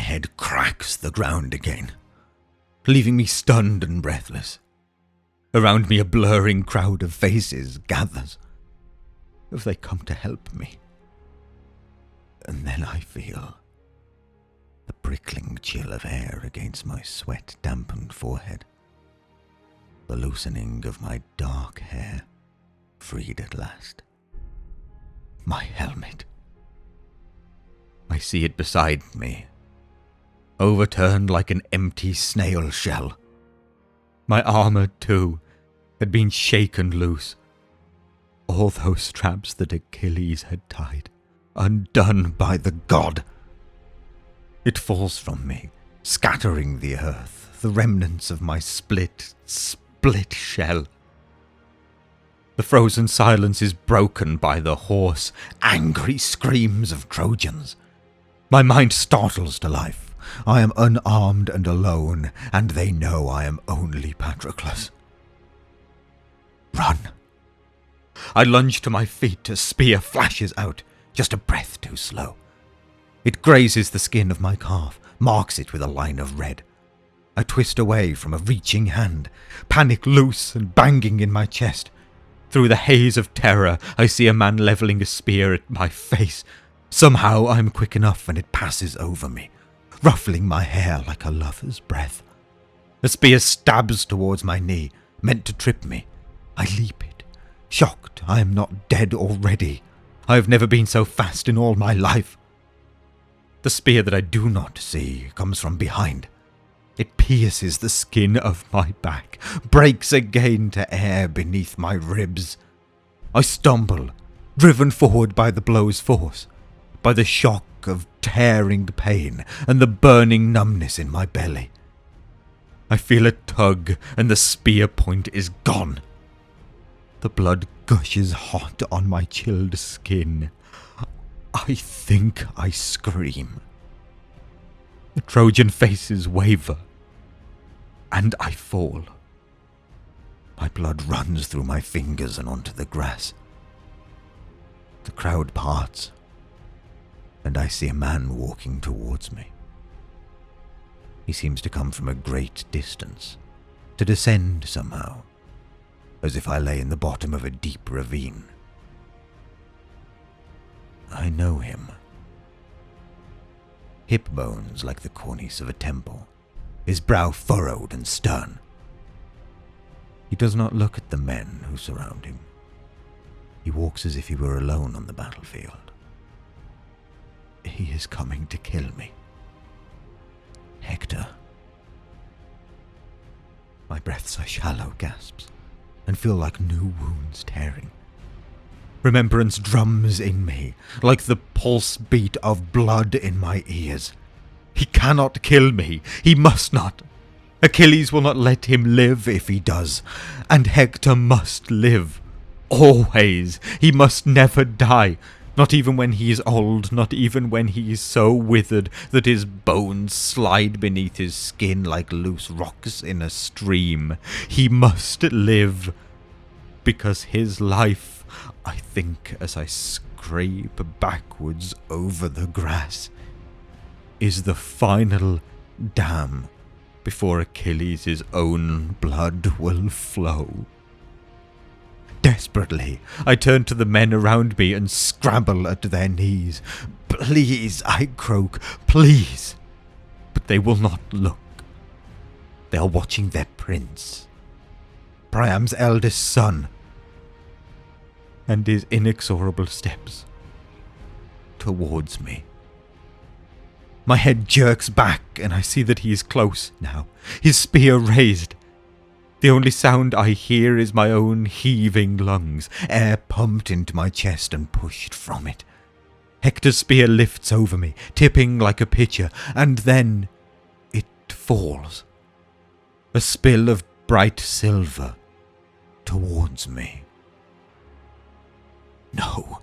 head cracks the ground again, leaving me stunned and breathless. Around me a blurring crowd of faces gathers. Have they come to help me? And then I feel the prickling chill of air against my sweat-dampened forehead. The loosening of my dark hair, freed at last. My helmet. I see it beside me, overturned like an empty snail shell. My armor, too, had been shaken loose. All those straps that Achilles had tied, undone by the god. It falls from me, scattering the earth, the remnants of my split shell. The frozen silence is broken by the hoarse, angry screams of Trojans. My mind startles to life. I am unarmed and alone, and they know I am only Patroclus. Run! I lunge to my feet, a spear flashes out, just a breath too slow. It grazes the skin of my calf, marks it with a line of red. I twist away from a reaching hand, panic loose and banging in my chest. Through the haze of terror, I see a man levelling a spear at my face. Somehow I'm quick enough and it passes over me, ruffling my hair like a lover's breath. The spear stabs towards my knee, meant to trip me. I leap it, shocked I am not dead already. I have never been so fast in all my life. The spear that I do not see comes from behind. It pierces the skin of my back, breaks again to air beneath my ribs. I stumble, driven forward by the blow's force, by the shock of tearing pain and the burning numbness in my belly. I feel a tug and the spear point is gone. The blood gushes hot on my chilled skin. I think I scream. The Trojan faces waver, and I fall. My blood runs through my fingers and onto the grass. The crowd parts, and I see a man walking towards me. He seems to come from a great distance, to descend somehow, as if I lay in the bottom of a deep ravine. I know him. Hip bones like the cornice of a temple, his brow furrowed and stern. He does not look at the men who surround him. He walks as if he were alone on the battlefield. He is coming to kill me. Hector. My breaths are shallow gasps, and feel like new wounds tearing. Remembrance drums in me, like the pulse beat of blood in my ears. He cannot kill me. He must not. Achilles will not let him live if he does. And Hector must live. Always. He must never die. Not even when he is old, not even when he is so withered that his bones slide beneath his skin like loose rocks in a stream. He must live. Because his life, I think as I scrape backwards over the grass, is the final dam before Achilles' own blood will flow. Desperately, I turn to the men around me and scrabble at their knees. Please, I croak, please. But they will not look. They are watching their prince, Priam's eldest son, and his inexorable steps towards me. My head jerks back and I see that he is close now, his spear raised. The only sound I hear is my own heaving lungs, air pumped into my chest and pushed from it. Hector's spear lifts over me, tipping like a pitcher, and then it falls. A spill of bright silver towards me. No.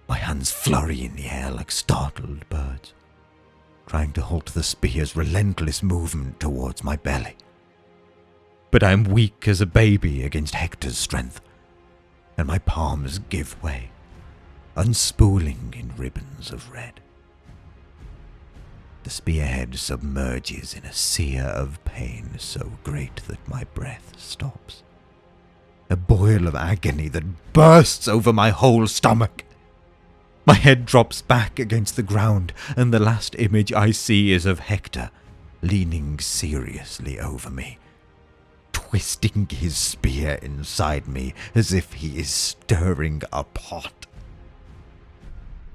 My hands flurry in the air like startled birds, trying to halt the spear's relentless movement towards my belly. But I am weak as a baby against Hector's strength, and my palms give way, unspooling in ribbons of red. The spearhead submerges in a sea of pain so great that my breath stops. A boil of agony that bursts over my whole stomach. My head drops back against the ground, and the last image I see is of Hector, leaning seriously over me, twisting his spear inside me as if he is stirring a pot.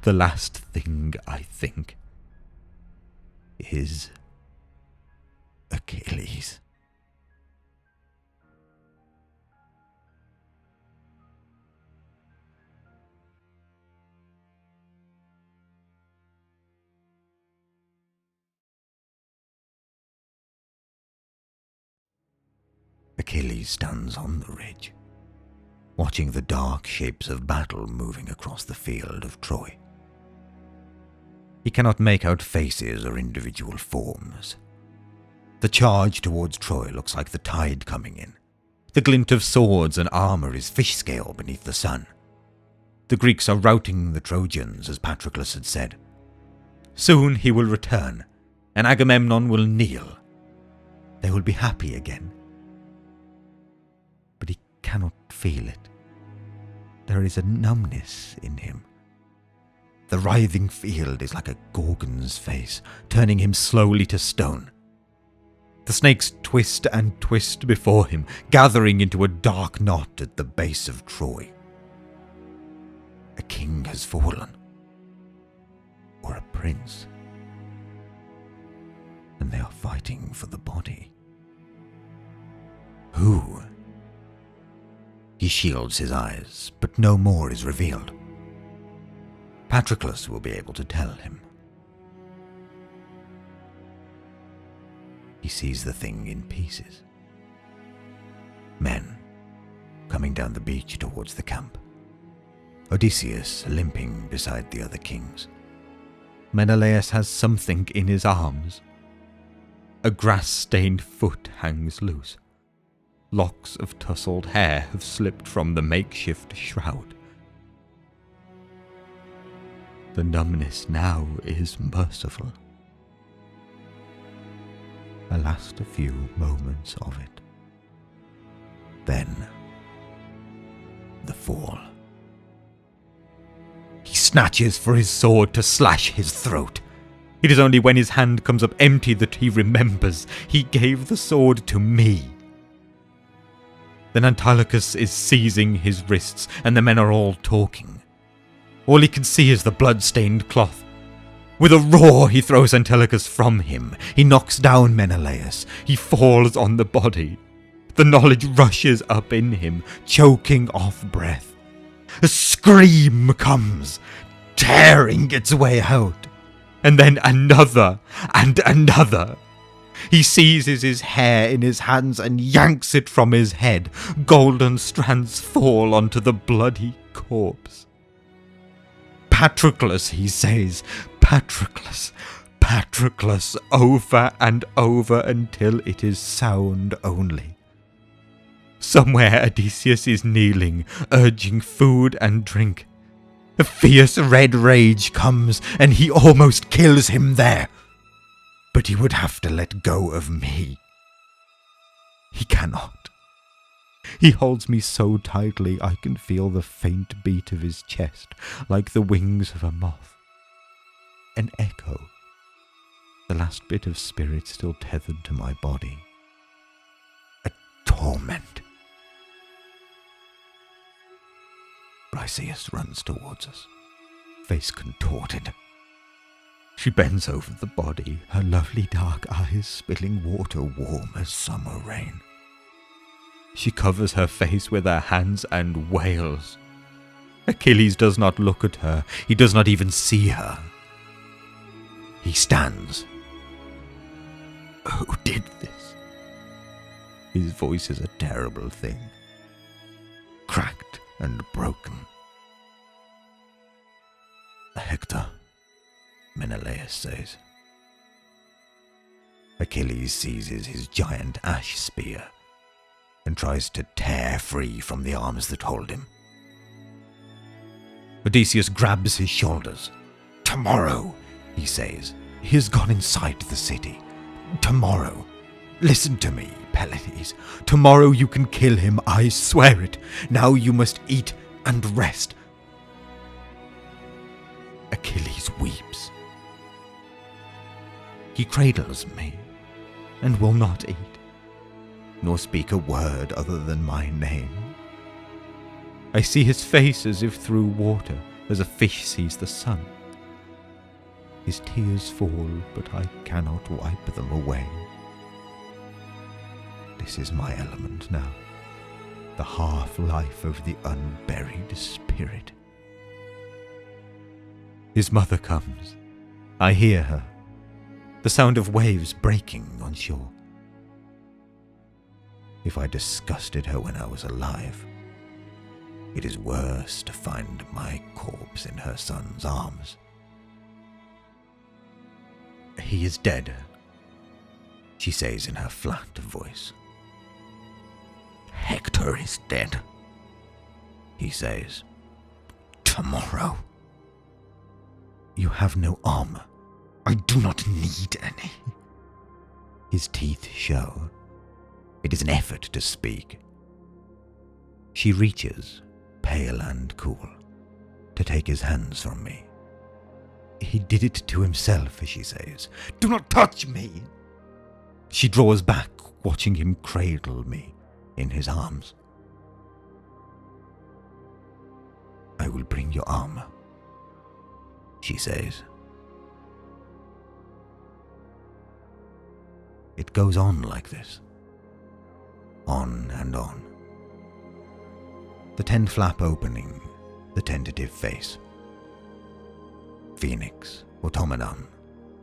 The last thing I think is Achilles. Achilles stands on the ridge, watching the dark shapes of battle moving across the field of Troy. He cannot make out faces or individual forms. The charge towards Troy looks like the tide coming in. The glint of swords and armor is fish scale beneath the sun. The Greeks are routing the Trojans, as Patroclus had said. Soon he will return, and Agamemnon will kneel. They will be happy again. But he cannot feel it. There is a numbness in him. The writhing field is like a Gorgon's face, turning him slowly to stone. The snakes twist and twist before him, gathering into a dark knot at the base of Troy. A king has fallen, or a prince, and they are fighting for the body. Who? He shields his eyes, but no more is revealed. Patroclus will be able to tell him. He sees the thing in pieces. Men coming down the beach towards the camp. Odysseus limping beside the other kings. Menelaus has something in his arms. A grass-stained foot hangs loose. Locks of tousled hair have slipped from the makeshift shroud. The numbness now is merciful. A last few moments of it. Then, the fall. He snatches for his sword to slash his throat. It is only when his hand comes up empty that he remembers he gave the sword to me. Then Antilochus is seizing his wrists, and the men are all talking. All he can see is the blood-stained cloth. With a roar, he throws Antilochus from him. He knocks down Menelaus. He falls on the body. The knowledge rushes up in him, choking off breath. A scream comes, tearing its way out. And then another and another. He seizes his hair in his hands and yanks it from his head. Golden strands fall onto the bloody corpse. Patroclus, he says, Patroclus, Patroclus, over and over until it is sound only. Somewhere Odysseus is kneeling, urging food and drink. A fierce red rage comes, and he almost kills him there. But he would have to let go of me. He cannot. He holds me so tightly I can feel the faint beat of his chest, like the wings of a moth. An echo. The last bit of spirit still tethered to my body. A torment. Briseis runs towards us, face contorted. She bends over the body, her lovely dark eyes spilling water warm as summer rain. She covers her face with her hands and wails. Achilles does not look at her. He does not even see her. He stands. Who did this? His voice is a terrible thing, cracked and broken. Hector, Menelaus says. Achilles seizes his giant ash spear and tries to tear free from the arms that hold him. Odysseus grabs his shoulders. Tomorrow, he says, He has gone inside the city. Tomorrow, listen to me, Peledes. Tomorrow you can kill him, I swear it. Now you must eat and rest. Achilles weeps. He cradles me, and will not eat, nor speak a word other than my name. I see his face as if through water, as a fish sees the sun. His tears fall, but I cannot wipe them away. This is my element now, the half-life of the unburied spirit. His mother comes. I hear her, the sound of waves breaking on shore. If I disgusted her when I was alive, it is worse to find my corpse in her son's arms. He is dead, she says in her flat voice. Hector is dead, he says. Tomorrow. You have no armor. I do not need any. His teeth show. It is an effort to speak. She reaches, pale and cool, to take his hands from me. He did it to himself, she says. Do not touch me! She draws back, watching him cradle me in his arms. I will bring your armor, she says. It goes on like this. On and on. The tent flap opening, the tentative face. Phoenix, Automedon,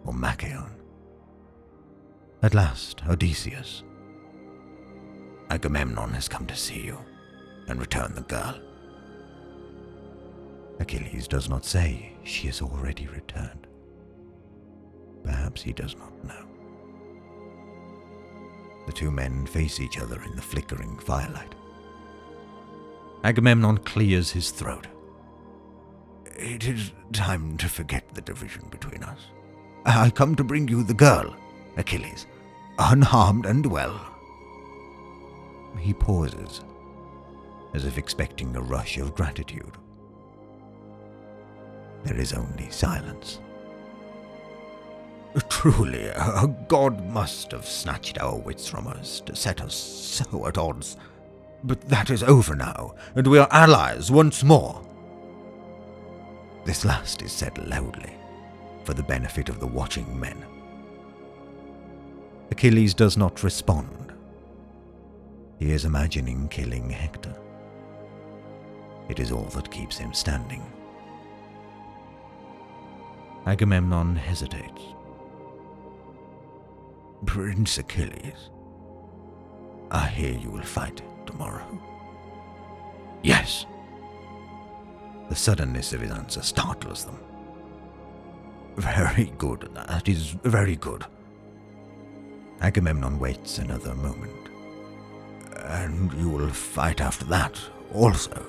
or Machaon. At last, Odysseus. Agamemnon has come to see you and return the girl. Achilles does not say she has already returned. Perhaps he does not know. The two men face each other in the flickering firelight. Agamemnon clears his throat. It is time to forget the division between us. I come to bring you the girl, Achilles, unharmed and well. He pauses, as if expecting a rush of gratitude. There is only silence. Truly, a god must have snatched our wits from us to set us so at odds. But that is over now, and we are allies once more. This last is said loudly, for the benefit of the watching men. Achilles does not respond. He is imagining killing Hector. It is all that keeps him standing. Agamemnon hesitates. Prince Achilles, I hear you will fight tomorrow. Yes. The suddenness of his answer startles them. Very good, that is very good. Agamemnon waits another moment. And you will fight after that also?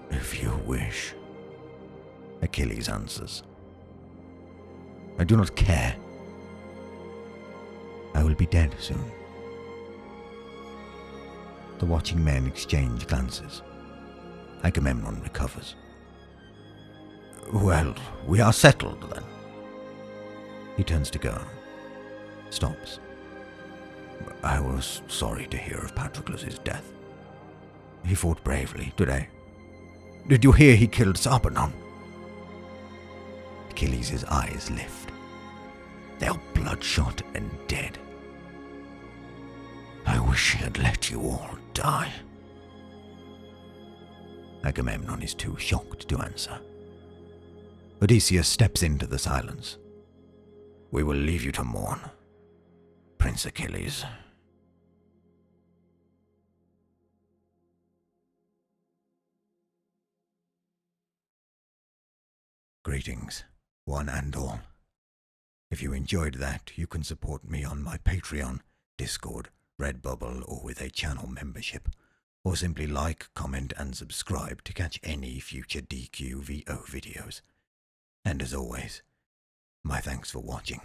If you wish, Achilles answers. I do not care. I will be dead soon. The watching men exchange glances. Agamemnon recovers. Well, we are settled then. He turns to go. Stops. I was sorry to hear of Patroclus' death. He fought bravely today. Did you hear he killed 𝗟𝗶𝗄𝗀? Achilles' eyes lift. They are bloodshot and dead. I wish he had let you all die. Agamemnon is too shocked to answer. Odysseus steps into the silence. We will leave you to mourn, Prince Achilles. Greetings, one and all. If you enjoyed that, you can support me on my Patreon, Discord, Redbubble, or with a channel membership, or simply like, comment, and subscribe to catch any future DQVO videos. And as always, My thanks for watching.